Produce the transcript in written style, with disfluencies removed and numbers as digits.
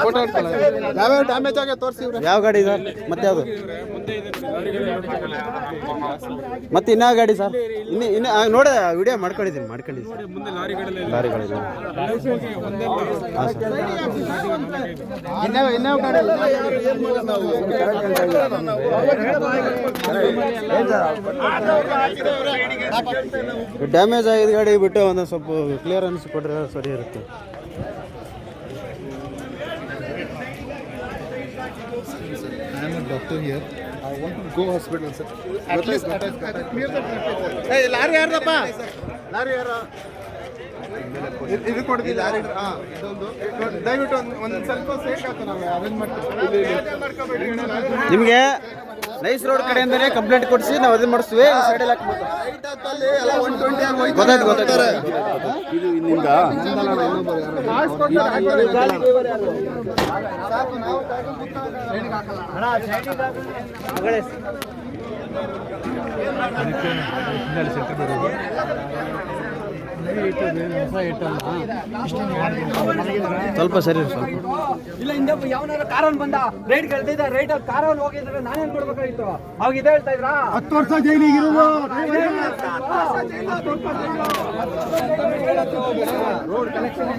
Photo ಯಾವ್ಯಾವ damage ಆಗಿ ತೋರಿಸಿ. ಯಾವ ಗಾಡಿ ಸರ್? ಮತ್ತೆ ಯಾವುದು? ಮತ್ತೆ ಇನ್ಯಾವ ಗಾಡಿ ಸರ್? ಇನ್ನು ನೋಡ ವಿಡಿಯೋ ಮಾಡ್ಕೊಂಡಿದ್ದೀನಿ ಲಾರಿಗಳಿದೆ. ಹಾಂ ಸರ್. ಇನ್ಯಾವ ಗಾಡಿ ಡ್ಯಾಮೇಜ್ ಆಗಿದ ಗಾಡಿ ಬಿಟ್ಟು ಒಂದು ಸ್ವಲ್ಪ ಕ್ಲಿಯರೆನ್ಸ್ ಕೊಟ್ಟರೆ ಸರಿ ಇರುತ್ತೆ. I am a doctor here. I want to go hospital, sir. At least clear the traffic. Hey, lorry ಯಾರದಪ್ಪ? ಲಾರಿ ಯಾರ? ಇದು ಕೊಡ್ತೀವಿ ಲಾರಿ. ಇದೊಂದು ದಯವಿಟ್ಟು ಒಂದು ಸ್ವಲ್ಪ ಸೇಫ್ ಆಗ್ತದೆ, ನಾವು ಅರೇಂಜ್ ಮಾಡ್ತೀವಿ. ನಿಮಗೆ ನೈಸ್ ರೋಡ್ ಕಡೆಯಿಂದನೇ ಕಂಪ್ಲೇಂಟ್ ಕೊಡಿಸಿ ನಾವು ಅದನ್ನ ಮಾಡಿಸ್ತೀವಿ. ಸೈಡಲ್ಲಿ ಗೊತ್ತಾಯ್ತು. ಇದು ಇಲ್ಲಿಂದ ಸ್ವಲ್ಪ ಸರಿ ಸ್ವಲ್ಪ ಇಲ್ಲ. ಹಿಂದೆ ಯಾವನಾರ ಕಾರಲ್ಲಿ ಬಂದ ರೈಡ್ ಕಳ್ತಿದ್ದ, ರೈಟ್ ಕಾರಲ್ಲಿ ಹೋಗಿದ್ರೆ ನಾನೇನ್ ಕೊಡ್ಬೇಕಾಗಿತ್ತು? ಅವಾಗ ಇದೇ ಹೇಳ್ತಾ ಇದ್ರಾ 10 ವರ್ಷ ಜೈಲಿಗಿರುವ ರೋಡ್ ಕಲೆಕ್ಷನ್